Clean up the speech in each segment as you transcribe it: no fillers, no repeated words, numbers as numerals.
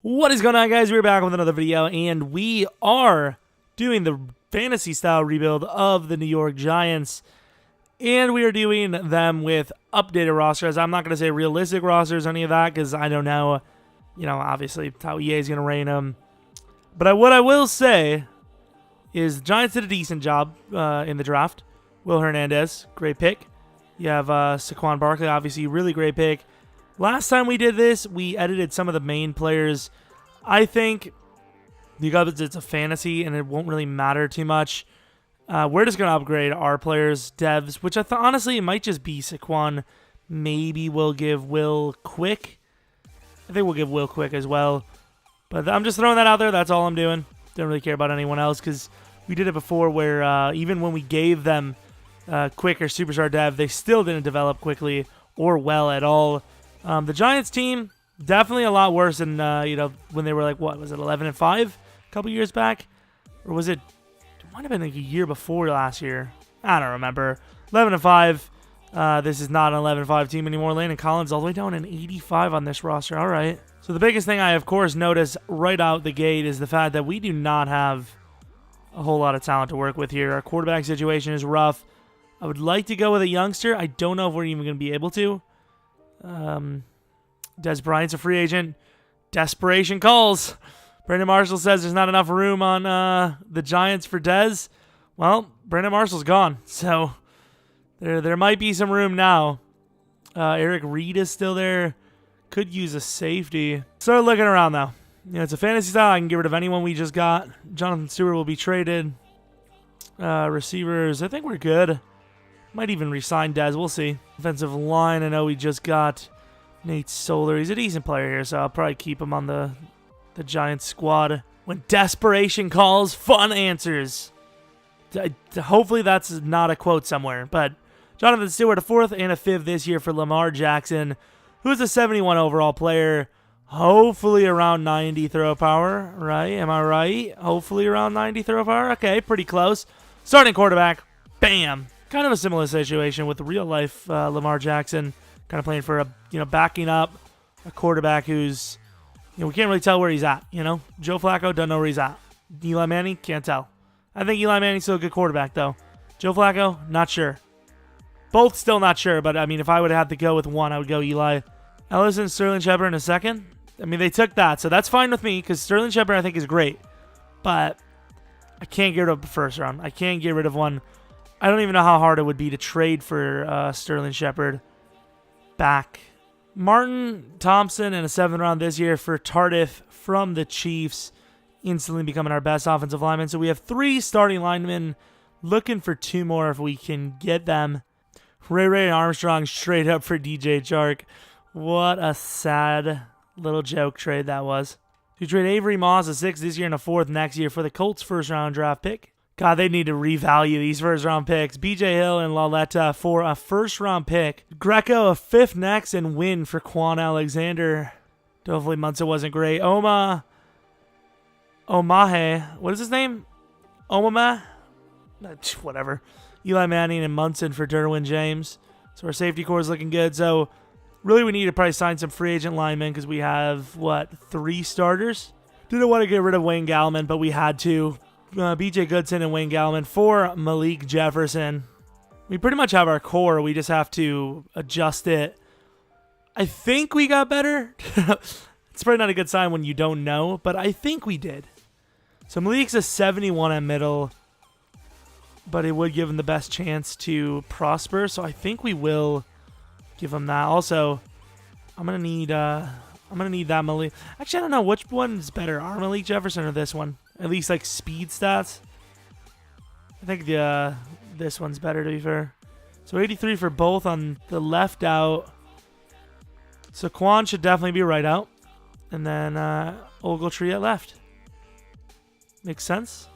What is going on, guys? We're back with another video, and we are doing the fantasy style rebuild of the New York Giants, and we are doing them with updated rosters. I'm not going to say realistic rosters or any of that because I don't know, obviously how EA is going to rate them. But what I will say is the Giants did a decent job in the draft. Will Hernandez, great pick. You have Saquon Barkley, obviously really great pick. Last time we did this, we edited some of the main players. I think because it's a fantasy and it won't really matter too much, we're just going to upgrade our players, devs, which honestly, it might just be Saquon. Maybe we'll give Will Quick. I think we'll give Will Quick as well. But I'm just throwing that out there. That's all I'm doing. Don't really care about anyone else because we did it before where even when we gave them Quick or Superstar Dev, they still didn't develop quickly or well at all. The Giants team, definitely a lot worse than, when they were like, what, was it 11-5 a couple years back? Or was it might have been like a year before last year. I don't remember. 11-5. This is not an 11-5 team anymore. Landon Collins all the way down in 85 on this roster. All right. So the biggest thing I, of course, notice right out the gate is the fact that we do not have a whole lot of talent to work with here. Our quarterback situation is rough. I would like to go with a youngster. I don't know if we're even going to be able to. Des Bryant's a free agent. Desperation calls. Brandon Marshall says there's not enough room on the Giants for Des. Well, Brandon Marshall's gone, so there might be some room now. Eric Reed is still there. Could use a safety. Start looking around though. It's a fantasy style. I can get rid of anyone we just got. Jonathan Stewart will be traded. Receivers, I think we're good. Might even re-sign Dez. We'll see. Offensive line, I know we just got Nate Solder. He's a decent player here, so I'll probably keep him on the Giants squad. When desperation calls, fun answers. Hopefully that's not a quote somewhere. But Jonathan Stewart, a 4th and a 5th this year for Lamar Jackson, who's a 71 overall player. Hopefully around 90 throw power, right? Am I right? Hopefully around 90 throw power. Okay, pretty close. Starting quarterback. Bam. Kind of a similar situation with the real-life Lamar Jackson, kind of playing for backing up a quarterback who's, we can't really tell where he's at, Joe Flacco, don't know where he's at. Eli Manning, can't tell. I think Eli Manning's still a good quarterback, though. Joe Flacco, not sure. Both still not sure, but, if I would have to go with one, I would go Eli. Ellison, Sterling Shepard in a second. They took that, so that's fine with me, because Sterling Shepard, I think, is great. But I can't get rid of the first round. I can't get rid of one. I don't even know how hard it would be to trade for Sterling Shepard back. Martin Thompson in a 7th round this year for Tardif from the Chiefs, instantly becoming our best offensive lineman. So we have 3 starting linemen, looking for 2 more if we can get them. Ray Armstrong straight up for DJ Chark. What a sad little joke trade that was. We trade Avery Moss a 6th this year and a 4th next year for the Colts' 1st round draft pick. God, they need to revalue these 1st round picks. BJ Hill and Laletta for a 1st round pick. Greco a 5th next and win for Quan Alexander. Hopefully Munson wasn't great. Omahe. What is his name? Omama? Whatever. Eli Manning and Munson for Derwin James. So our safety core is looking good. So really we need to probably sign some free agent linemen because we have, 3 starters? Didn't want to get rid of Wayne Gallman, but we had to. BJ Goodson and Wayne Gallman for Malik Jefferson. We pretty much have our core. We just have to adjust it. I think we got better. It's probably not a good sign when you don't know, but I think we did. So Malik's a 71 at middle, but it would give him the best chance to prosper. So I think we will give him that. Also, I'm gonna need that Malik. Actually, I don't know which one's better, our Malik Jefferson or this one. At least like speed stats. I think this one's better, to be fair. So 83 for both on the left out. So Quan should definitely be right out. And then Ogletree at left. Makes sense.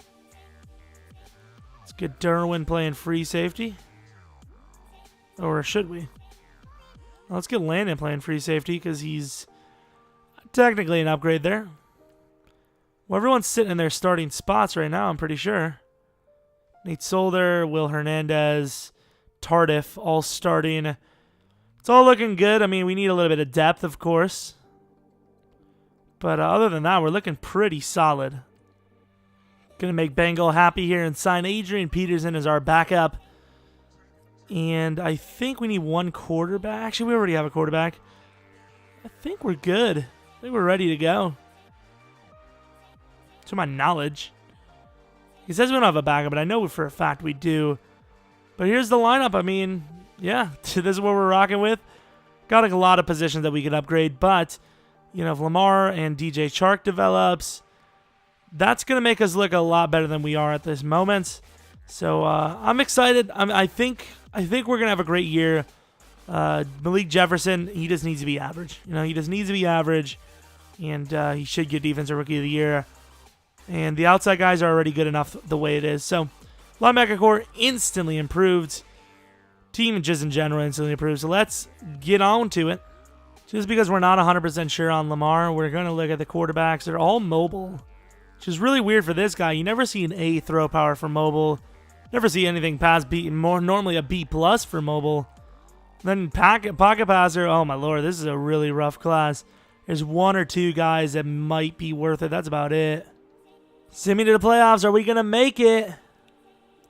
Let's get Derwin playing free safety. Or should we? Well, let's get Landon playing free safety because he's technically an upgrade there. Well, everyone's sitting in their starting spots right now, I'm pretty sure. Nate Solder, Will Hernandez, Tardif, all starting. It's all looking good. We need a little bit of depth, of course. But other than that, we're looking pretty solid. Gonna make Bengal happy here and sign Adrian Peterson as our backup. And I think we need one quarterback. Actually, we already have a quarterback. I think we're good. I think we're ready to go. To my knowledge. He says we don't have a backup, but I know for a fact we do. But here's the lineup. I mean, yeah, this is what we're rocking with. Got a lot of positions that we could upgrade, but, you know, if Lamar and DJ Chark develops, that's going to make us look a lot better than we are at this moment. So I'm excited. I think we're going to have a great year. Malik Jefferson, he just needs to be average. You know, he just needs to be average, and he should get Defensive Rookie of the Year. And the outside guys are already good enough the way it is. So linebacker core instantly improved. Team just in general instantly improved. So let's get on to it. Just because we're not 100% sure on Lamar, we're going to look at the quarterbacks. They're all mobile, which is really weird for this guy. You never see an A throw power for mobile. Never see anything past B, normally a B plus for mobile. Then pocket passer, oh my lord, this is a really rough class. There's one or two guys that might be worth it. That's about it. Send me to the playoffs. Are we going to make it?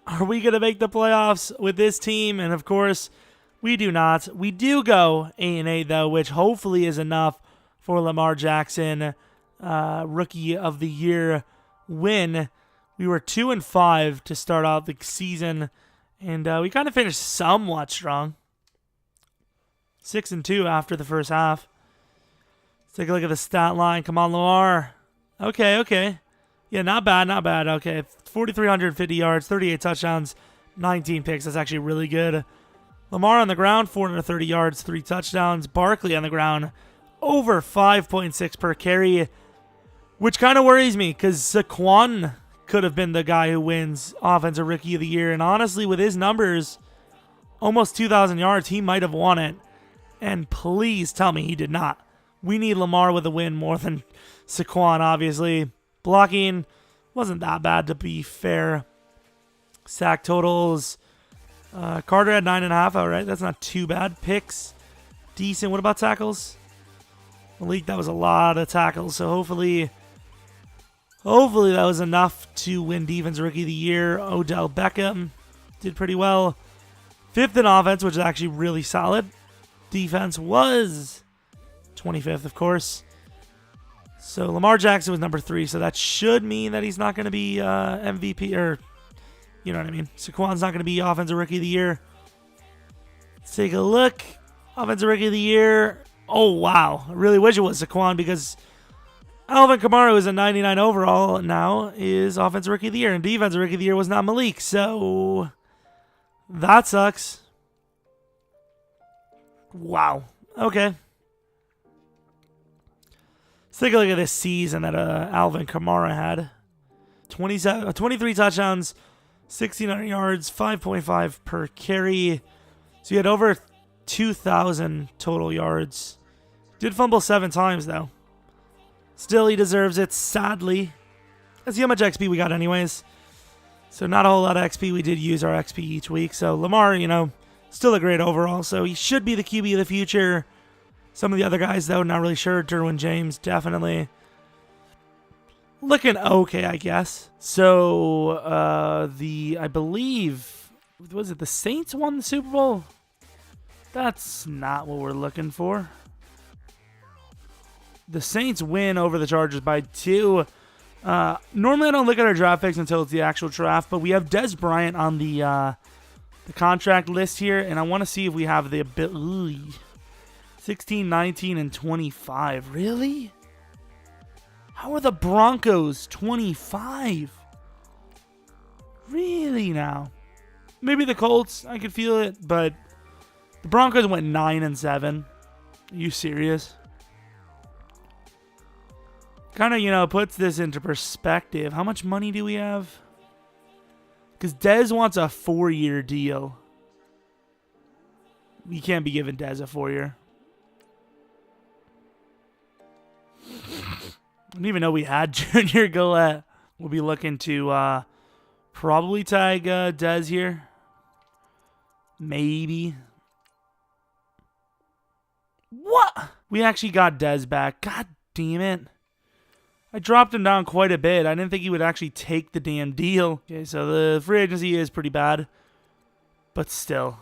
Are we going to make the playoffs with this team? And of course, we do not. We do go 8-8 though, which hopefully is enough for Lamar Jackson, Rookie of the Year win. We were 2-5 to start out the season, and we kind of finished somewhat strong. 6-2 after the first half. Let's take a look at the stat line. Come on, Lamar. Okay. Yeah, not bad. Okay, 4,350 yards, 38 touchdowns, 19 picks. That's actually really good. Lamar on the ground, 430 yards, 3 touchdowns. Barkley on the ground, over 5.6 per carry, which kind of worries me because Saquon could have been the guy who wins Offensive Rookie of the Year. And honestly, with his numbers, almost 2,000 yards, he might have won it. And please tell me he did not. We need Lamar with a win more than Saquon, obviously. Blocking wasn't that bad, to be fair. Sack totals. Carter had 9.5. All right, that's not too bad. Picks, decent. What about tackles? Malik, that was a lot of tackles. So hopefully that was enough to win Defense Rookie of the Year. Odell Beckham did pretty well. 5th in offense, which is actually really solid. Defense was 25th, of course. So Lamar Jackson was number 3, so that should mean that he's not going to be MVP, or you know what I mean. Saquon's not going to be Offensive Rookie of the Year. Let's take a look. Offensive Rookie of the Year. Oh, wow. I really wish it was Saquon because Alvin Kamara, who's a 99 overall now, is Offensive Rookie of the Year, and Defensive Rookie of the Year was not Malik, so that sucks. Wow. Okay. Let's take a look at this season that Alvin Kamara had. 23 touchdowns, 1,600 yards, 5.5 per carry. So he had over 2,000 total yards. Did fumble 7 times, though. Still, he deserves it, sadly. Let's see how much XP we got anyways. So not a whole lot of XP. We did use our XP each week. So Lamar, you know, still a great overall. So he should be the QB of the future. Some of the other guys, though, not really sure. Derwin James, definitely. Looking okay, I guess. So, I believe, was it the Saints won the Super Bowl? That's not what we're looking for. The Saints win over the Chargers by 2. Normally, I don't look at our draft picks until it's the actual draft, but we have Dez Bryant on the contract list here, and I want to see if we have the ability. 16, 19, and 25. Really? How are the Broncos 25? Really now? Maybe the Colts, I could feel it, but the Broncos went 9-7. Are you serious? Kind of, you know, puts this into perspective. How much money do we have? Because Dez wants a 4-year deal. We can't be giving Dez a 4-year. I didn't even know we had Junior Galette. We'll be looking to probably tag Dez here. Maybe. What? We actually got Dez back. God damn it. I dropped him down quite a bit. I didn't think he would actually take the damn deal. Okay, so the free agency is pretty bad. But still,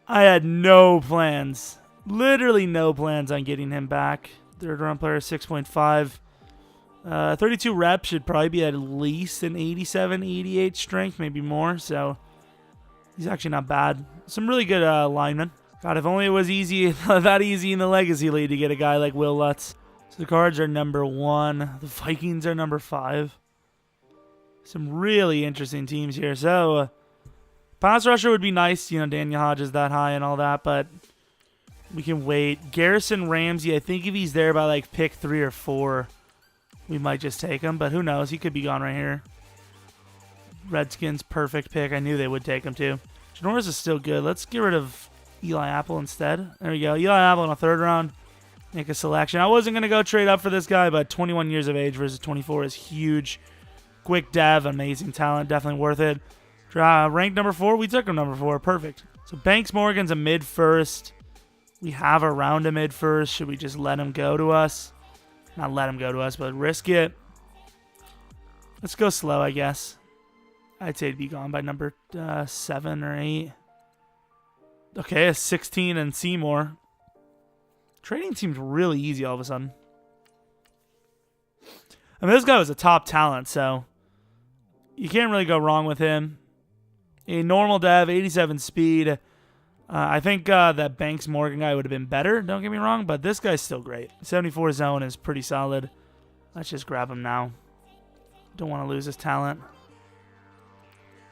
I had no plans. Literally no plans on getting him back. Third round player, 6.5. 32 reps should probably be at least an 87, 88 strength, maybe more. So he's actually not bad. Some really good linemen. God, if only it was easy, that easy in the Legacy League to get a guy like Will Lutz. So the Cards are number 1. The Vikings are number 5. Some really interesting teams here. So pass rusher would be nice. You know, Daniel Hodges that high and all that, but we can wait. Garrison Ramsey, I think if he's there by like pick 3 or 4, we might just take him, but who knows? He could be gone right here. Redskins, perfect pick. I knew they would take him too. Janoris is still good. Let's get rid of Eli Apple instead. There we go. Eli Apple in a 3rd round. Make a selection. I wasn't going to go trade up for this guy, but 21 years of age versus 24 is huge. Quick dev, amazing talent. Definitely worth it. Ranked number 4. We took him number 4. Perfect. So Banks Morgan's a mid-first. We have around a mid-first. Should we just let him go to us? Not let him go to us, but risk it. Let's go slow, I guess. I'd say it'd be gone by number 7 or 8. Okay, a 16 and Seymour. Trading seems really easy all of a sudden. I mean, this guy was a top talent, so you can't really go wrong with him. A normal dev, 87 speed. I think that Banks Morgan guy would have been better, don't get me wrong, but this guy's still great. 74 zone is pretty solid. Let's just grab him now. Don't want to lose his talent.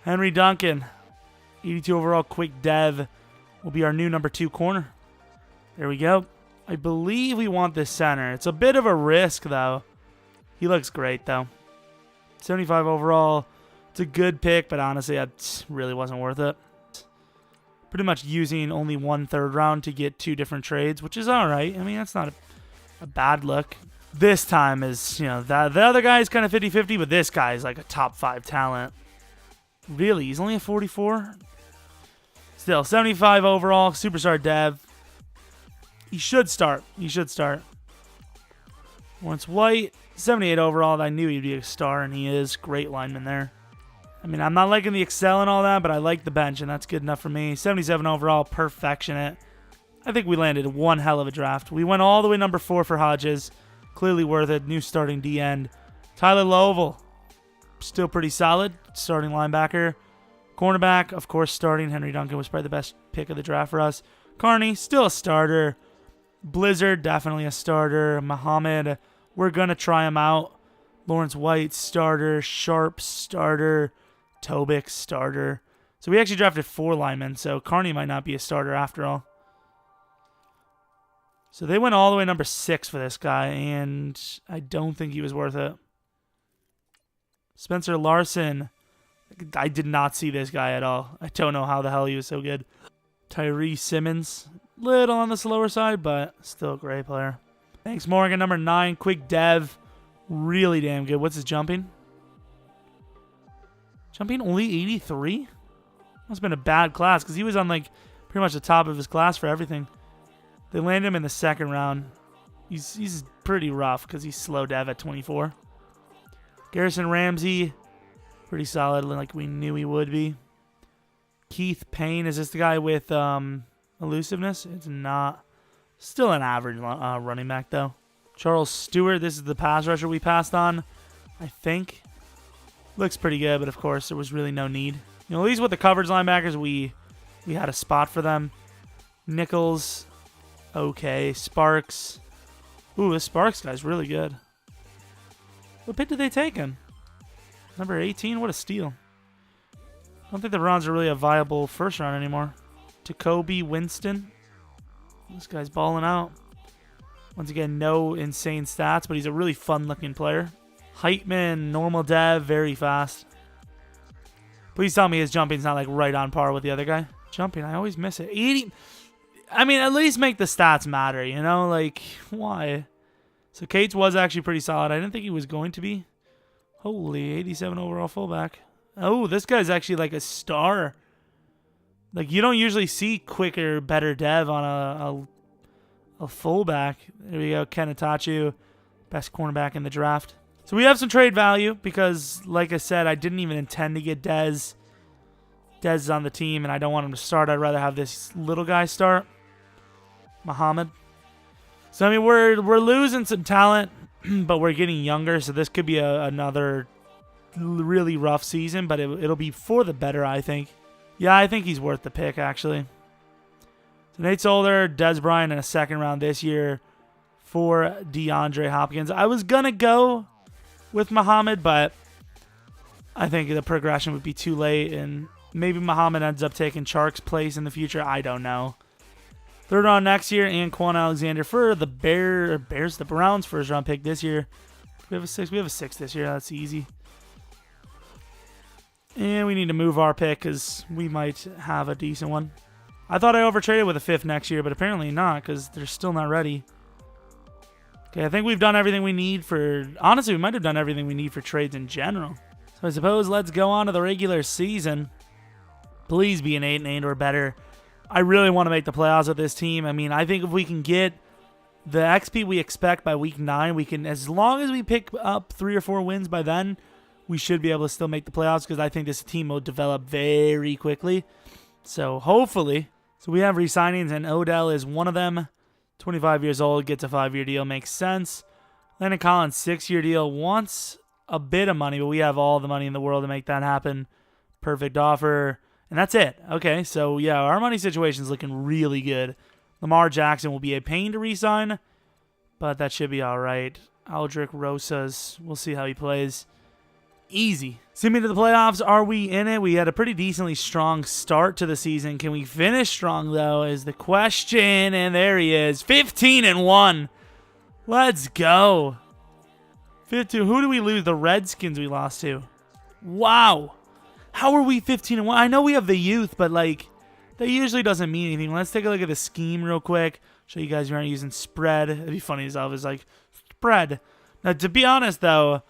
Henry Duncan, 82 overall, quick dev, will be our new number 2 corner. There we go. I believe we want this center. It's a bit of a risk, though. He looks great, though. 75 overall. It's a good pick, but honestly, that really wasn't worth it. Pretty much using only 1 3rd round to get 2 different trades, which is all right. I mean, that's not a bad look. This time is, you know, the other guy is kind of 50-50, but this guy is like a top 5 talent. Really? He's only a 44? Still, 75 overall, superstar dev. He should start. Lawrence White, 78 overall. I knew he'd be a star, and he is. Great lineman there. I mean, I'm not liking the Excel and all that, but I like the bench, and that's good enough for me. 77 overall, perfectionate. I think we landed one hell of a draft. We went all the way number 4 for Hodges. Clearly worth it. New starting D end. Tyler Lovell, still pretty solid. Starting linebacker. Cornerback, of course, starting. Henry Duncan was probably the best pick of the draft for us. Carney, still a starter. Blizzard, definitely a starter. Muhammad, we're going to try him out. Lawrence White, starter. Sharp, starter. Tobik, starter. So we actually drafted 4 linemen, so Carney might not be a starter after all. So they went all the way number 6 for this guy, and I don't think he was worth it. Spencer Larson, I did not see this guy at all. I don't know how the hell he was so good. Tyree Simmons, little on the slower side, but still a great player. Thanks, Morgan, number 9, quick dev, really damn good. What's his jumping? Jumping only 83? Must have been a bad class, because he was on like pretty much the top of his class for everything. They landed him in the 2nd round. He's pretty rough, because he's slow dev at 24. Garrison Ramsey, pretty solid, like we knew he would be. Keith Payne, is this the guy with elusiveness? It's not. Still an average running back, though. Charles Stewart, this is the pass rusher we passed on, I think. Looks pretty good, but of course, there was really no need. You know, at least with the coverage linebackers, we had a spot for them. Nichols, okay. Sparks. Ooh, this Sparks guy's really good. What pick did they take him? Number 18? What a steal. I don't think the Browns are really a viable 1st round anymore. To Coby Winston. This guy's balling out. Once again, no insane stats, but he's a really fun-looking player. Heitman, normal dev, very fast. Please tell me his jumping's not like right on par with the other guy. Jumping, I always miss it. 80. I mean, at least make the stats matter, you know? Like, why? So Cates was actually pretty solid. I didn't think he was going to be. Holy, 87 overall fullback. Oh, this guy's actually like a star. Like, you don't usually see quicker, better dev on a fullback. There we go, Ken Itachu. Best cornerback in the draft. So we have some trade value because, like I said, I didn't even intend to get Dez. Dez is on the team, and I don't want him to start. I'd rather have this little guy start. Muhammad. So, I mean, we're losing some talent, but we're getting younger, so this could be another really rough season, but it'll be for the better, I think. Yeah, I think he's worth the pick, actually. So Nate Solder, Dez Bryant in a second round this year for DeAndre Hopkins. I was going to go with Muhammad, but I think the progression would be too late, and maybe Muhammad ends up taking Chark's place in the future. I don't know. Third round next year, and Quan Alexander for the the Browns first round pick this year. We have a 6. We have a 6 this year. That's easy. And we need to move our pick because we might have a decent one. I thought I overtraded with a 5th next year, but apparently not because they're still not ready. Okay, I think we've done everything we need for... Honestly, we might have done everything we need for trades in general. So I suppose let's go on to the regular season. Please be an 8-8 or better. I really want to make the playoffs with this team. I mean, I think if we can get the XP we expect by week 9, we can, as long as we pick up 3 or 4 wins by then, we should be able to still make the playoffs because I think this team will develop very quickly. So hopefully. So we have re-signings, and Odell is one of them. 25 years old, gets a 5-year deal, makes sense. Landon Collins, 6-year deal, wants a bit of money, but we have all the money in the world to make that happen. Perfect offer. And that's it. Okay, so yeah, our money situation is looking really good. Lamar Jackson will be a pain to re-sign, but that should be all right. Aldrick Rosas, we'll see how he plays. Easy. Send me to the playoffs. Are we in it? We had a pretty decently strong start to the season. Can we finish strong, though, is the question. And there he is. 15-1. Let's go. 15. Who do we lose? The Redskins we lost to. Wow. How are we 15-1? I know we have the youth, but, like, that usually doesn't mean anything. Let's take a look at the scheme real quick. Show you guys we aren't using spread. It'd be funny as hell if it's like, spread. Now, to be honest, though,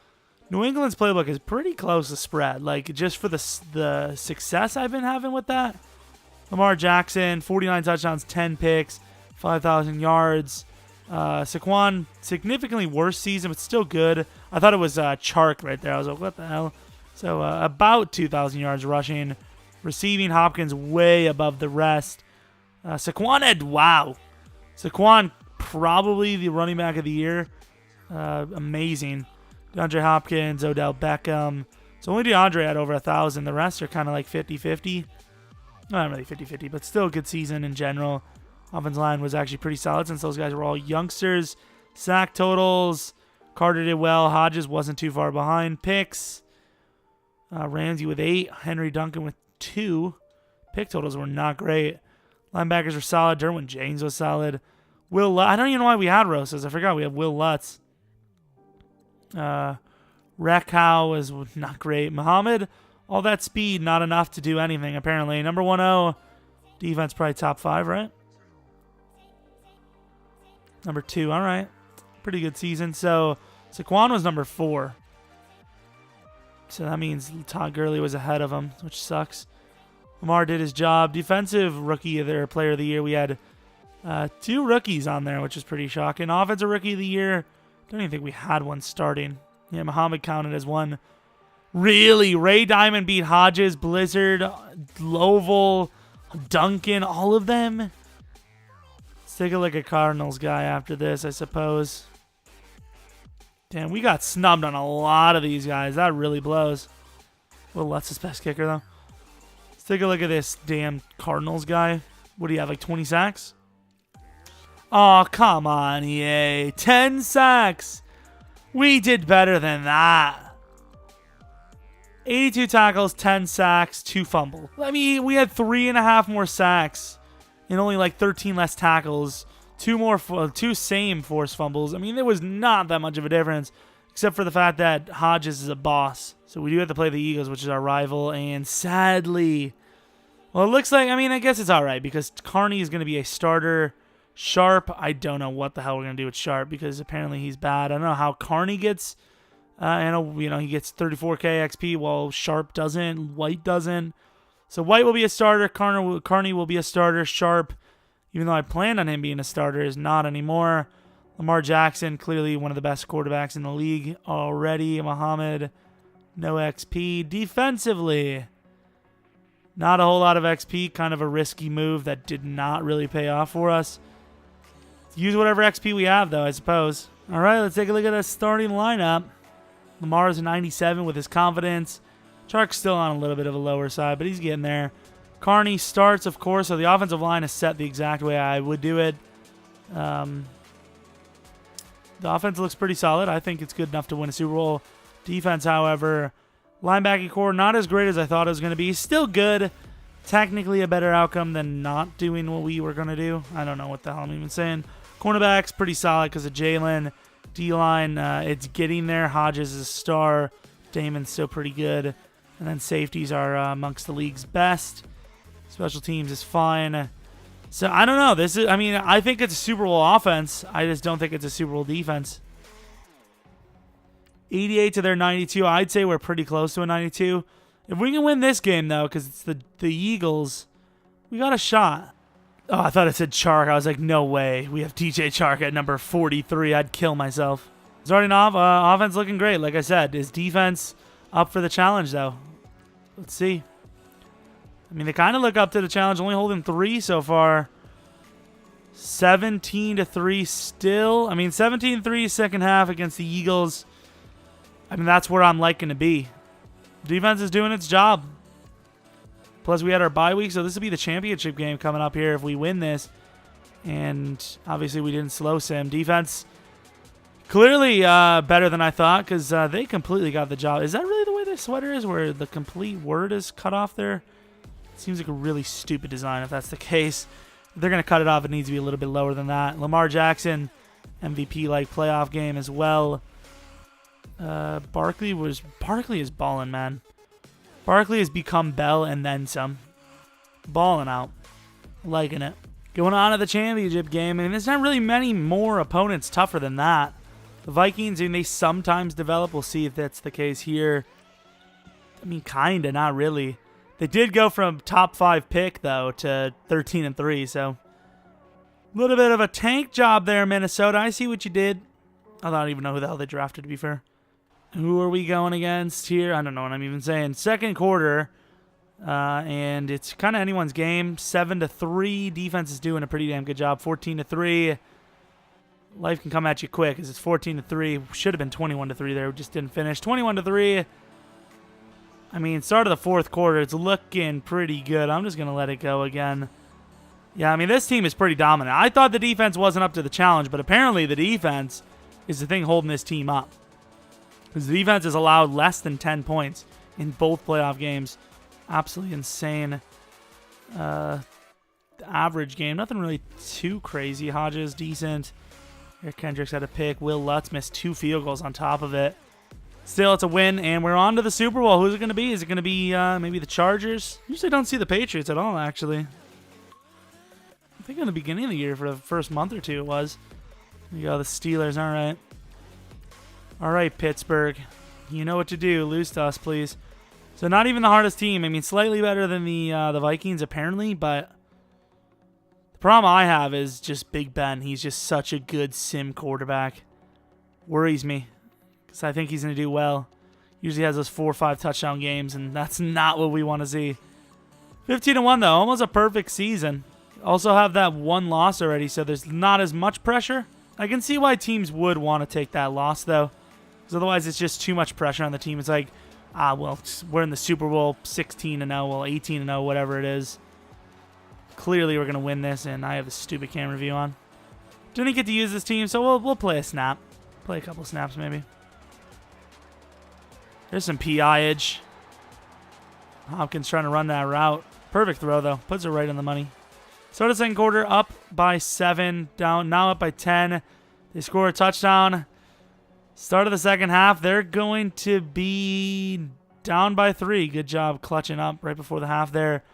New England's playbook is pretty close to spread. Like, just for the success I've been having with that. Lamar Jackson, 49 touchdowns, 10 picks, 5,000 yards. Saquon, significantly worse season, but still good. I thought it was Chark right there. I was like, what the hell? So, about 2,000 yards rushing. Receiving, Hopkins way above the rest. Saquon had, wow. Saquon, probably the running back of the year. Amazing. DeAndre Hopkins, Odell Beckham. So only DeAndre had over 1,000. The rest are kind of like 50-50. Not really 50-50, but still a good season in general. Offensive line was actually pretty solid since those guys were all youngsters. Sack totals. Carter did well. Hodges wasn't too far behind. Picks. Ramsey with 8. Henry Duncan with 2. Pick totals were not great. Linebackers were solid. Derwin James was solid. Will Lutz. I don't even know why we had Rosas. I forgot we have Will Lutz. Rekhow was not great. Muhammad, all that speed, not enough to do anything, apparently. Number 1-0. Defense probably top 5, right? Number 2, all right. Pretty good season. So, Saquon was number 4. So that means Todd Gurley was ahead of him, which sucks. Lamar did his job. Defensive rookie of the player of the year. We had 2 rookies on there, which is pretty shocking. Offensive rookie of the year. Don't even think we had one starting. Yeah, Muhammad counted as one. Really? Ray Diamond beat Hodges, Blizzard, Lovell, Duncan, all of them? Let's take a look at Cardinals guy after this, I suppose. Damn, we got snubbed on a lot of these guys. That really blows. Will Lutz his best kicker, though. Let's take a look at this damn Cardinals guy. What do you have, like 20 sacks? Oh, come on, EA. 10 sacks. We did better than that. 82 tackles, 10 sacks, 2 fumbles. I mean, we had 3.5 more sacks and only like 13 less tackles. 2 same forced fumbles. I mean, there was not that much of a difference, except for the fact that Hodges is a boss. So we do have to play the Eagles, which is our rival, and sadly, well, it looks like, I mean, I guess it's all right because Carney is going to be a starter. Sharp, I don't know what the hell we're going to do with Sharp because apparently he's bad. I don't know how Carney gets, I know, he gets 34k XP while Sharp doesn't, White doesn't. So White will be a starter, Carney will be a starter, Sharp, even though I planned on him being a starter, is not anymore. Lamar Jackson, clearly one of the best quarterbacks in the league already. Muhammad, no XP. Defensively, not a whole lot of XP. Kind of a risky move that did not really pay off for us. Use whatever XP we have, though, I suppose. All right, let's take a look at the starting lineup. Lamar's a 97 with his confidence. Chark's still on a little bit of a lower side, but he's getting there. Carney starts, of course, so the offensive line is set the exact way I would do it. The offense looks pretty solid. I think it's good enough to win a Super Bowl. Defense, however, linebacking core, not as great as I thought it was going to be. Still good. Technically a better outcome than not doing what we were going to do. I don't know what the hell I'm even saying. Cornerbacks, pretty solid because of Jalen. D-line, it's getting there. Hodges is a star. Damon's still pretty good. And then safeties are amongst the league's best. Special teams is fine. So, I don't know. I think it's a Super Bowl offense. I just don't think it's a Super Bowl defense. 88 to their 92. I'd say we're pretty close to a 92. If we can win this game, though, because it's the Eagles, we got a shot. Oh, I thought it said Chark. I was like, no way. We have DJ Chark at number 43. I'd kill myself. Starting off, offense looking great. Like I said, is defense up for the challenge, though? Let's see. I mean, they kind of look up to the challenge, only holding 3 so far. 17-3 still. I mean, 17-3 second half against the Eagles. I mean, that's where I'm liking to be. Defense is doing its job. Plus, we had our bye week, so this will be the championship game coming up here if we win this. And obviously, we didn't slow sim. Defense clearly better than I thought because they completely got the job. Is that really the way the sweater is, where the complete word is cut off there? Seems like a really stupid design if that's the case. If they're going to cut it off, it needs to be a little bit lower than that. Lamar Jackson, MVP-like playoff game as well. Barkley is balling, man. Barkley has become Bell and then some. Balling out. Liking it. Going on to the championship game, and there's not really many more opponents tougher than that. The Vikings, they sometimes develop. We'll see if that's the case here. I mean, kind of, not really. They did go from top 5 pick, though, to 13-3, so a little bit of a tank job there, Minnesota. I see what you did. I don't even know who the hell they drafted, to be fair. Who are we going against here? I don't know what I'm even saying. Second quarter, and it's kind of anyone's game. 7-3. Defense is doing a pretty damn good job. 14-3. Life can come at you quick because it's 14-3. Should have been 21-3 there. We just didn't finish. 21-3. I mean, start of the fourth quarter, it's looking pretty good. I'm just going to let it go again. Yeah, I mean, this team is pretty dominant. I thought the defense wasn't up to the challenge, but apparently the defense is the thing holding this team up. Because the defense has allowed less than 10 points in both playoff games. Absolutely insane. The average game, nothing really too crazy. Hodges, decent. Eric Kendricks had a pick. Will Lutz missed 2 field goals on top of it. Still, it's a win, and we're on to the Super Bowl. Who's it going to be? Is it going to be maybe the Chargers? Usually don't see the Patriots at all, actually. I think in the beginning of the year, for the first month or two, it was. You go, the Steelers. All right. All right, Pittsburgh. You know what to do. Lose to us, please. So not even the hardest team. I mean, slightly better than the Vikings, apparently, but the problem I have is just Big Ben. He's just such a good sim quarterback. Worries me. Because I think he's going to do well. Usually has those 4 or 5 touchdown games, and that's not what we want to see. 15-1, though. Almost a perfect season. Also have that 1 loss already, so there's not as much pressure. I can see why teams would want to take that loss, though. Because otherwise it's just too much pressure on the team. It's like, well, we're in the Super Bowl 16-0, well, 18-0, whatever it is. Clearly we're going to win this, and I have a stupid camera view on. Didn't get to use this team, so we'll play a snap. Play a couple snaps, maybe. There's some PI-age. Hopkins trying to run that route. Perfect throw, though. Puts it right on the money. Start of the second quarter, up by 7. Down, now up by 10. They score a touchdown. Start of the second half, they're going to be down by 3. Good job clutching up right before the half there.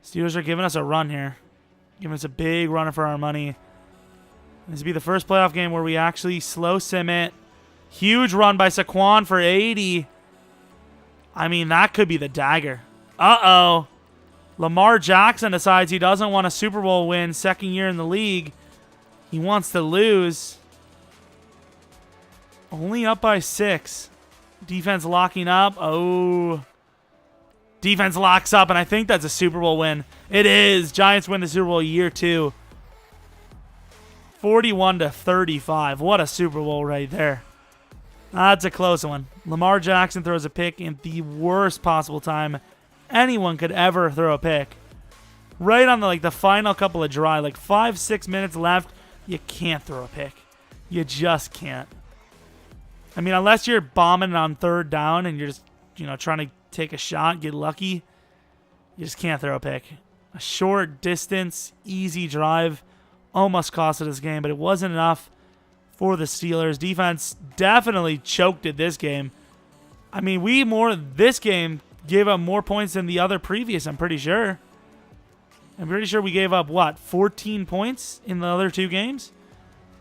Steelers are giving us a run here. Giving us a big run for our money. This will be the first playoff game where we actually slow sim it. Huge run by Saquon for 80. I mean, that could be the dagger. Uh-oh. Lamar Jackson decides he doesn't want a Super Bowl win, second year in the league. He wants to lose. Only up by 6. Defense locking up. Oh. Defense locks up, and I think that's a Super Bowl win. It is. Giants win the Super Bowl year 2. 41-35. What a Super Bowl right there. That's a close one. Lamar Jackson throws a pick in the worst possible time anyone could ever throw a pick. Right on the final couple of drives, like 5-6 minutes left, you can't throw a pick. You just can't. I mean, unless you're bombing on 3rd down and you're just, trying to take a shot, get lucky, you just can't throw a pick. A short distance, easy drive almost cost us this game, but it wasn't enough for the Steelers. Defense definitely choked it this game. I mean, this game gave up more points than the other previous, I'm pretty sure. I'm pretty sure we gave up, 14 points in the other 2 games?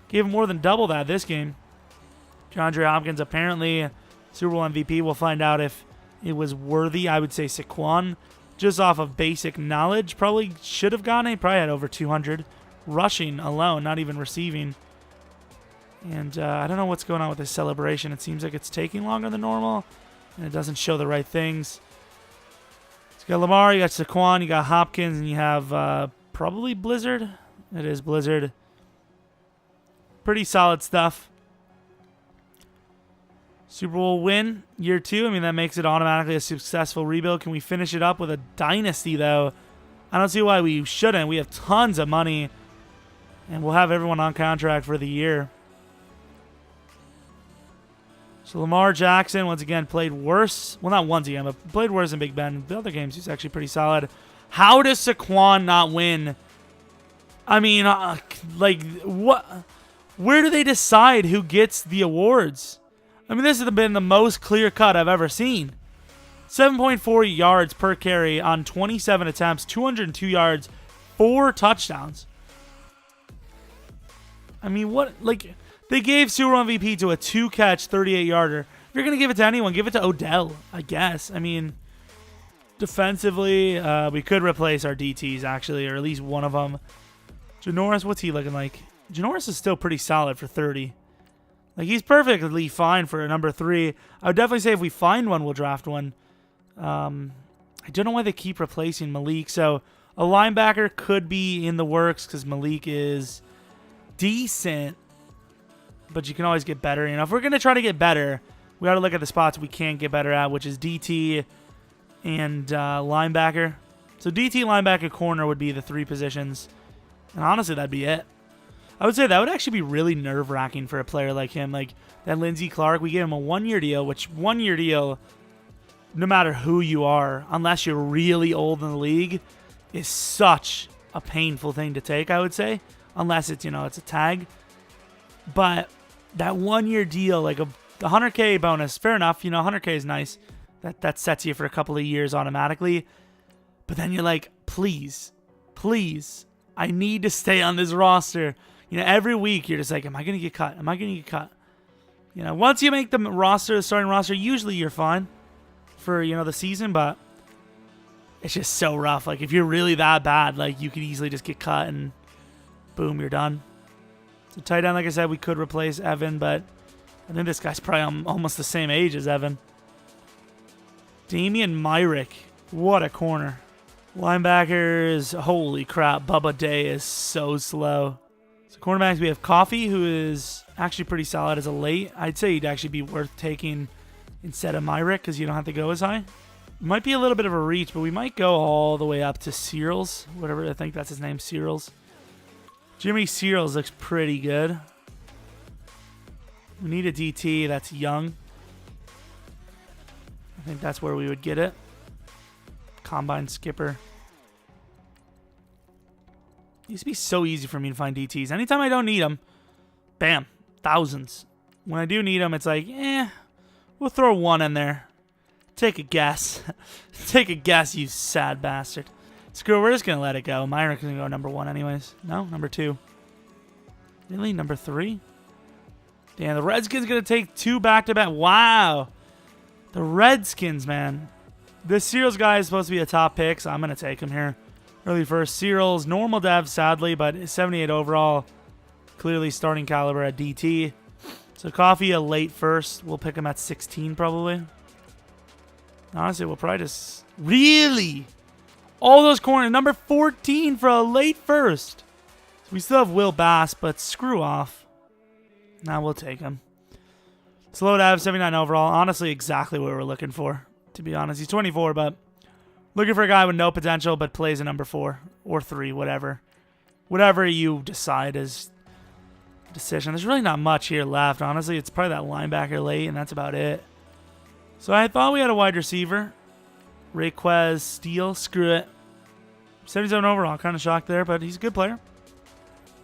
Gave more than double that this game. DeAndre Hopkins apparently Super Bowl MVP. We'll find out if it was worthy. I would say Saquon, just off of basic knowledge, probably should have gotten it. He probably had over 200 rushing alone, not even receiving. And I don't know what's going on with this celebration. It seems like it's taking longer than normal, and it doesn't show the right things. So you got Lamar, you got Saquon, you got Hopkins, and you have probably Blizzard. It is Blizzard. Pretty solid stuff. Super Bowl win, year 2. I mean, that makes it automatically a successful rebuild. Can we finish it up with a dynasty, though? I don't see why we shouldn't. We have tons of money, and we'll have everyone on contract for the year. So Lamar Jackson, once again, played worse. Well, not once again, but played worse than Big Ben. The other games, he's actually pretty solid. How does Saquon not win? I mean, what? Where do they decide who gets the awards? I mean, this has been the most clear cut I've ever seen. 7.4 yards per carry on 27 attempts, 202 yards, 4 touchdowns. I mean, what? They gave Super Bowl MVP to a 2-catch, 38-yarder. If you're going to give it to anyone, give it to Odell, I guess. I mean, defensively, we could replace our DTs, actually, or at least one of them. Janoris, what's he looking like? Janoris is still pretty solid for 30. He's perfectly fine for a number 3. I would definitely say if we find one, we'll draft one. I don't know why they keep replacing Malik. So a linebacker could be in the works because Malik is decent, but you can always get better. If we're going to try to get better, we got to look at the spots we can't get better at, which is DT and linebacker. So DT, linebacker, corner would be the 3 positions. And honestly, that'd be it. I would say that would actually be really nerve-wracking for a player like him. Like that Lindsey Clark, we gave him a 1-year deal, which 1-year deal, no matter who you are, unless you're really old in the league, is such a painful thing to take, I would say. Unless it's, it's a tag. But that 1-year deal, like the 100K bonus, fair enough. 100K is nice. That sets you for a couple of years automatically. But then you're like, please, I need to stay on this roster. Every week you're just like, am I going to get cut? Am I going to get cut? Once you make the starting roster, usually you're fine for, the season, but it's just so rough. Like, if you're really that bad, you could easily just get cut and boom, you're done. So tight end, like I said, we could replace Evan, but I think this guy's probably almost the same age as Evan. Damian Myrick, what a corner. Linebackers, holy crap, Bubba Day is so slow. So cornerbacks, we have Coffee, who is actually pretty solid as a late. I'd say he'd actually be worth taking instead of Myrick because you don't have to go as high. Might be a little bit of a reach, but we might go all the way up to Searles, whatever, I think that's his name, Searles. Jimmy Searles looks pretty good. We need a DT that's young. I think that's where we would get it. Combine skipper. It used to be so easy for me to find DTs. Anytime I don't need them, bam, thousands. When I do need them, it's like, we'll throw one in there. Take a guess. Take a guess, you sad bastard. Screw it, we're just going to let it go. Myrick's going to go number 1 anyways. No, number 2. Really? Number 3? Damn, the Redskins going to take 2 back-to-back. Wow. The Redskins, man. This Searles guy is supposed to be a top pick, so I'm going to take him here. Early first. Searles, normal dev, sadly, but 78 overall. Clearly starting caliber at DT. So Coffee a late first. We'll pick him at 16 probably. Honestly, we'll probably just... Really? All those corners. Number 14 for a late first. So we still have Will Bass, but screw off. Now we'll take him. Slow Dev, 79 overall. Honestly, exactly what we're looking for, to be honest. He's 24, but looking for a guy with no potential, but plays a number 4 or 3, whatever. Whatever you decide is a decision. There's really not much here left, honestly. It's probably that linebacker late, and that's about it. So I thought we had a wide receiver. Rayquez, Steele, screw it. 77 overall, kind of shocked there, but he's a good player.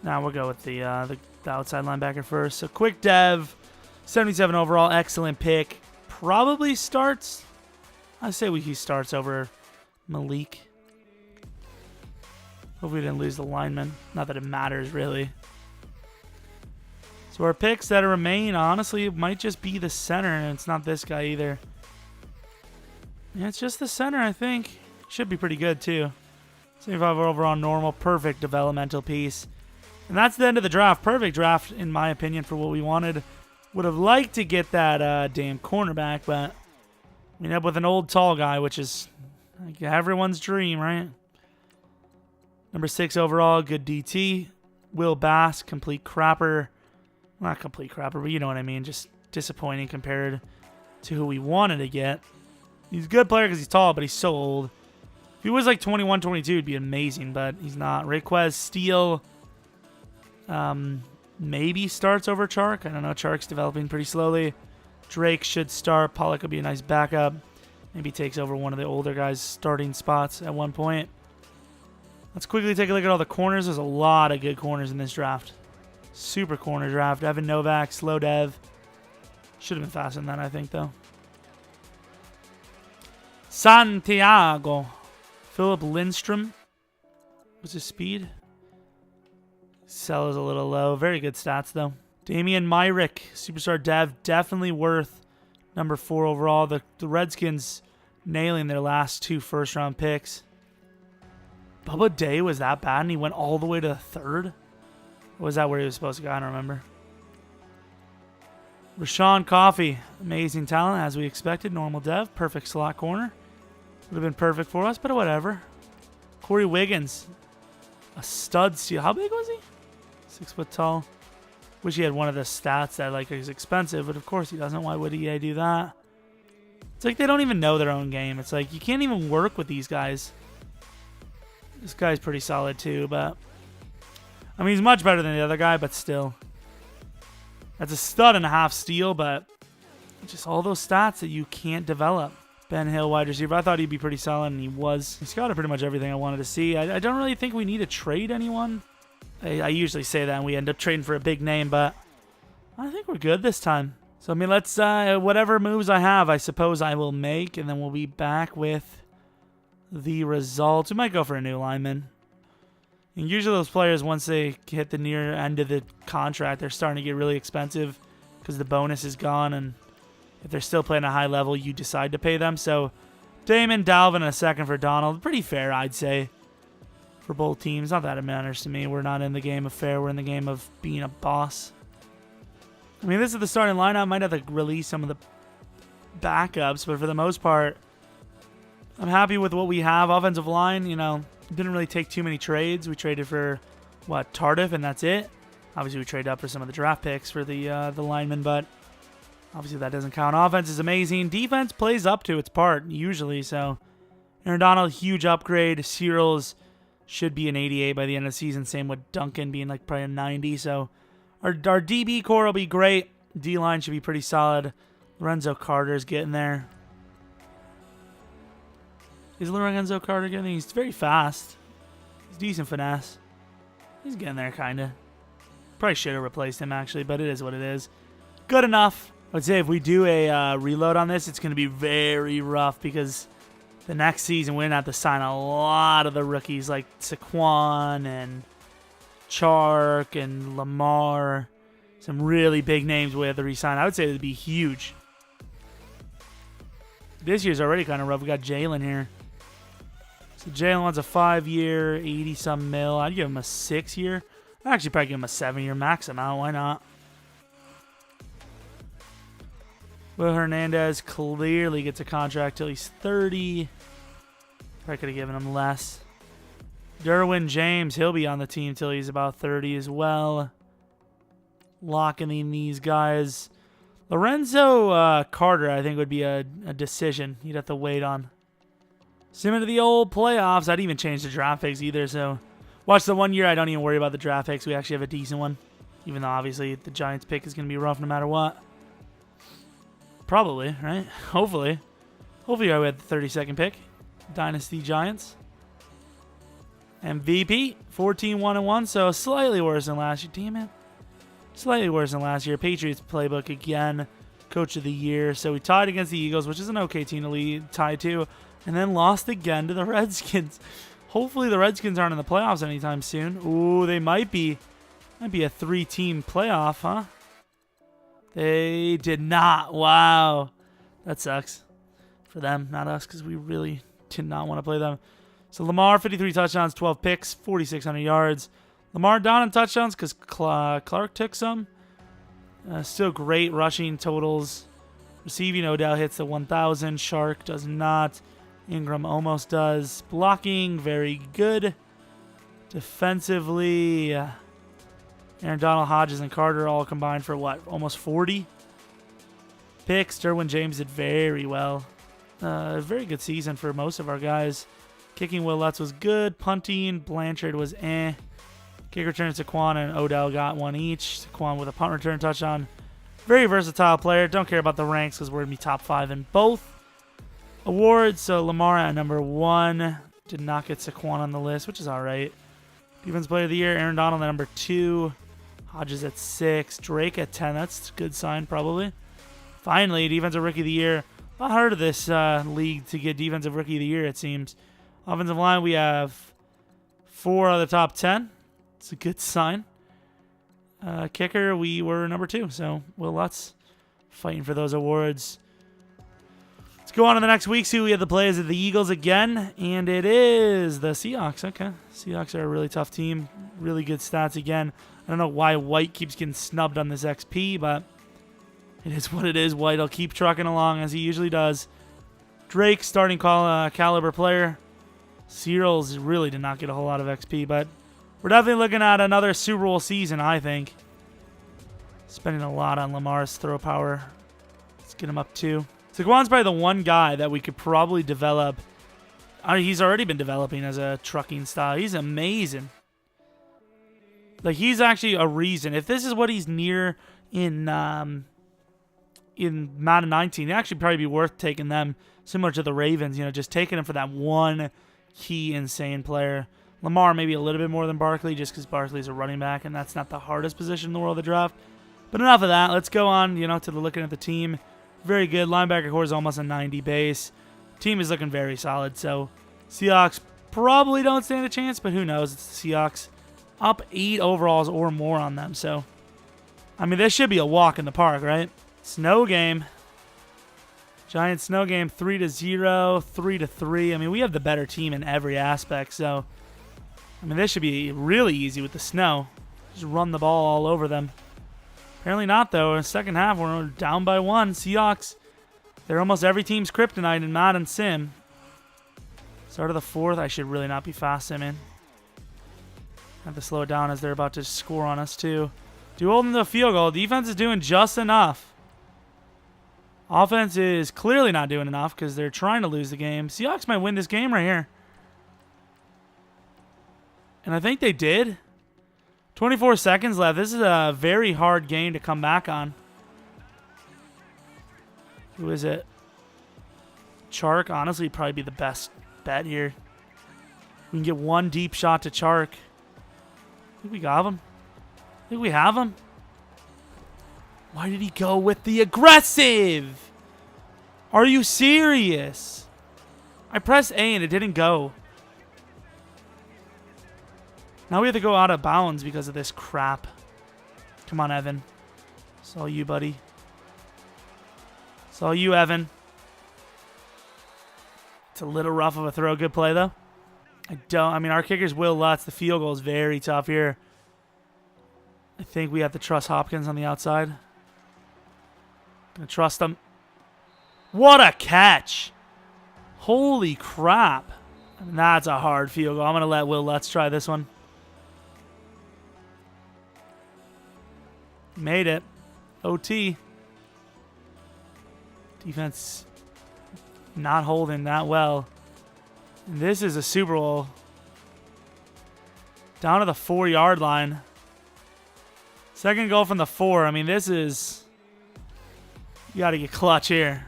Now we'll go with the outside linebacker first. So Quick Dev, 77 overall, excellent pick. Probably starts. I say he starts over Malik. Hope we didn't lose the lineman. Not that it matters, really. So our picks that remain, honestly, it might just be the center, and it's not this guy either. Yeah, it's just the center, I think. Should be pretty good, too. 75 overall, normal, perfect developmental piece. And that's the end of the draft. Perfect draft, in my opinion, for what we wanted. Would have liked to get that damn cornerback, but we end up with an old, tall guy, which is like everyone's dream, right? Number 6 overall, good DT. Will Bass, complete crapper. Not complete crapper, but you know what I mean. Just disappointing compared to who we wanted to get. He's a good player because he's tall, but he's so old. If he was like 21, 22, it'd be amazing, but he's not. Rayquez, Steele, maybe starts over Chark. I don't know. Chark's developing pretty slowly. Drake should start. Pollock would be a nice backup. Maybe takes over one of the older guys' starting spots at one point. Let's quickly take a look at all the corners. There's a lot of good corners in this draft. Super corner draft. Evan Novak, slow dev. Should have been faster than that, I think, though. Santiago. Philip Lindstrom. What's his speed? Sell is a little low. Very good stats, though. Damian Myrick, superstar dev. Definitely worth number 4 overall. The Redskins nailing their last 2 first-round picks. Bubba Day was that bad, and he went all the way to the 3rd? Or was that where he was supposed to go? I don't remember. Rashawn Coffey, amazing talent, as we expected. Normal dev, perfect slot corner. Would have been perfect for us, but whatever. Corey Wiggins, a stud steal. How big was he? 6 foot tall. Wish he had one of the stats that like is expensive, but of course he doesn't. Why would he do that? It's like they don't even know their own game. It's like you can't even work with these guys. This guy's pretty solid too, but I mean he's much better than the other guy, but still. That's a stud and a half steal, but just all those stats that you can't develop. Ben Hill, wide receiver. I thought he'd be pretty solid, and he was. He's got pretty much everything I wanted to see. I don't really think we need to trade anyone. I usually say that, and we end up trading for a big name, but I think we're good this time. So, I mean, let's, whatever moves I have, I suppose I will make, and then we'll be back with the results. We might go for a new lineman. And usually those players, once they hit the near end of the contract, they're starting to get really expensive because the bonus is gone, and if they're still playing a high level, you decide to pay them. So, Damon, Dalvin, and a second for Donald. Pretty fair, I'd say, for both teams. Not that it matters to me. We're not in the game of fair. We're in the game of being a boss. I mean, this is the starting lineup. Might have to release some of the backups, but for the most part, I'm happy with what we have. Offensive line, you know, didn't really take too many trades. We traded for, what, Tardif, and that's it. Obviously, we traded up for some of the draft picks for the linemen, but obviously that doesn't count. Offense is amazing. Defense plays up to its part, usually, so Aaron Donald, huge upgrade. Cyril's should be an 88 by the end of the season. Same with Duncan being like probably a 90. So our DB core will be great. D-line should be pretty solid. Lorenzo Carter's getting there. Is Lorenzo Carter getting there? He's very fast. He's decent finesse. He's getting there, kind of. Probably should have replaced him, actually, but it is what it is. Good enough. I would say if we do a reload on this, it's going to be very rough because the next season we're going to have to sign a lot of the rookies like Saquon and Chark and Lamar. Some really big names we have to re-sign. I would say it would be huge. This year's already kind of rough. We got Jalen here. So Jalen wants a 5-year, 80-some mil. I'd give him a 6-year. I'd actually probably give him a 7-year max amount. Why not? Will Hernandez clearly gets a contract till he's 30. Probably could have given him less. Derwin James, he'll be on the team till he's about 30 as well. Locking in these guys. Lorenzo Carter, I think, would be a decision you'd have to wait on. Similar to the old playoffs, I didn't even change the draft picks either, so watch the 1 year. I don't even worry about the draft picks. We actually have a decent one, even though obviously the Giants pick is going to be rough no matter what. Probably, right? Hopefully. Hopefully I had the 32nd pick. Dynasty Giants. MVP, 14-1-1, so slightly worse than last year. Damn it. Slightly worse than last year. Patriots playbook again. Coach of the year. So we tied against the Eagles, which is an okay team to lead, tie to, and then lost again to the Redskins. Hopefully the Redskins aren't in the playoffs anytime soon. Ooh, they might be. Might be a 3-team playoff, huh? They did not. Wow. That sucks. For them, not us, because we really did not want to play them. So Lamar, 53 touchdowns, 12 picks, 4,600 yards. Lamar down in touchdowns because Clark took some. Still great rushing totals. Receiving, Odell hits the 1,000. Shark does not. Ingram almost does. Blocking, very good. Defensively, Aaron Donald, Hodges, and Carter all combined for what? Almost 40 picks. Derwin James did very well. Very good season for most of our guys. Kicking, Will Lutz was good. Punting, Blanchard was eh. Kick return, Saquon and Odell got one each. Saquon with a punt return touchdown. Very versatile player. Don't care about the ranks because we're going to be top 5 in both awards. So Lamar at number 1. Did not get Saquon on the list, which is all right. Defensive player of the year, Aaron Donald at number 2. Hodges at 6. Drake at 10. That's a good sign, probably. Finally, defensive rookie of the year. A lot harder this league to get defensive rookie of the year, it seems. Offensive line, we have 4 out of the top 10. It's a good sign. Kicker, we were number 2. So, Will Lutz fighting for those awards. Let's go on to the next week. See who we have to play. Is it the Eagles again? And it is the Seahawks. Okay. Seahawks are a really tough team. Really good stats again. I don't know why White keeps getting snubbed on this XP, but it is what it is. White will keep trucking along as he usually does. Drake, starting caliber player. Searles really did not get a whole lot of XP, but we're definitely looking at another Super Bowl season, I think. Spending a lot on Lamar's throw power. Let's get him up 2. Saquon's probably the one guy that we could probably develop. He's already been developing as a trucking style. He's amazing. Like, he's actually a reason. If this is what he's near in Madden 19, it'd actually probably be worth taking them, similar to the Ravens, just taking him for that one key insane player. Lamar maybe a little bit more than Barkley, just because Barkley's a running back, and that's not the hardest position in the world to draft. But enough of that. Let's go on, to the looking at the team. Very good. Linebacker core is almost a 90 base. Team is looking very solid, so Seahawks probably don't stand a chance, but who knows? It's the Seahawks. Up 8 overalls or more on them, so this should be a walk in the park, right? Snow game. Giants snow game 3-0, 3-3. We have the better team in every aspect, so this should be really easy with the snow. Just run the ball all over them. Apparently not, though. In the second half, we're down by 1. Seahawks, they're almost every team's kryptonite in Madden Sim. Start of the 4th, I should really not be fast simming. Have to slow it down as they're about to score on us, too. Do hold them to a field goal. Defense is doing just enough. Offense is clearly not doing enough because they're trying to lose the game. Seahawks might win this game right here. And I think they did. 24 seconds left. This is a very hard game to come back on. Who is it? Chark, honestly, probably be the best bet here. We can get one deep shot to Chark. I think we got him. I think we have him. Why did he go with the aggressive? Are you serious? I pressed A and it didn't go. Now we have to go out of bounds because of this crap. Come on, Evan. It's all you, buddy. It's all you, Evan. It's a little rough of a throw. Good play, though. Our kicker's Will Lutz. The field goal is very tough here. I think we have to trust Hopkins on the outside. Gonna trust him. What a catch. Holy crap. That's a hard field goal. I'm going to let Will Lutz try this one. Made it. OT. Defense not holding that well. This is a Super Bowl. Down to the 4-yard line. Second goal from the 4. I mean, this is... You got to get clutch here.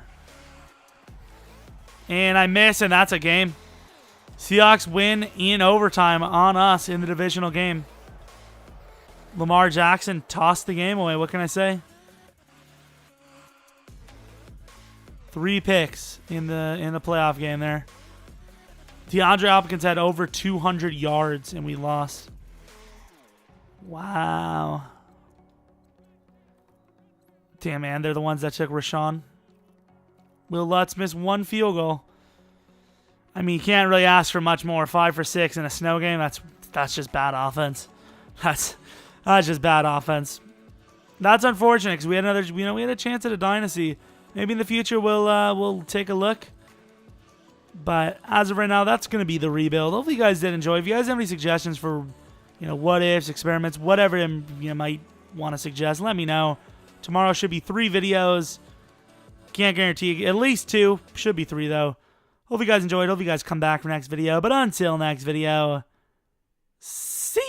And I miss, and that's a game. Seahawks win in overtime on us in the divisional game. Lamar Jackson tossed the game away. What can I say? 3 picks in the playoff game there. DeAndre Hopkins had over 200 yards, and we lost. Wow. Damn, man. They're the ones that took Rashawn. Will Lutz missed 1 field goal. I mean, you can't really ask for much more. 5 for 6 in a snow game. That's just bad offense. That's just bad offense. That's unfortunate because we had we had a chance at a dynasty. Maybe in the future we'll take a look. But as of right now, that's going to be the rebuild. Hopefully you guys did enjoy. If you guys have any suggestions for, what ifs, experiments, whatever you might want to suggest, let me know. Tomorrow should be 3 videos. Can't guarantee at least 2. Should be 3 though. Hope you guys enjoyed. Hope you guys come back for next video. But until next video, see ya.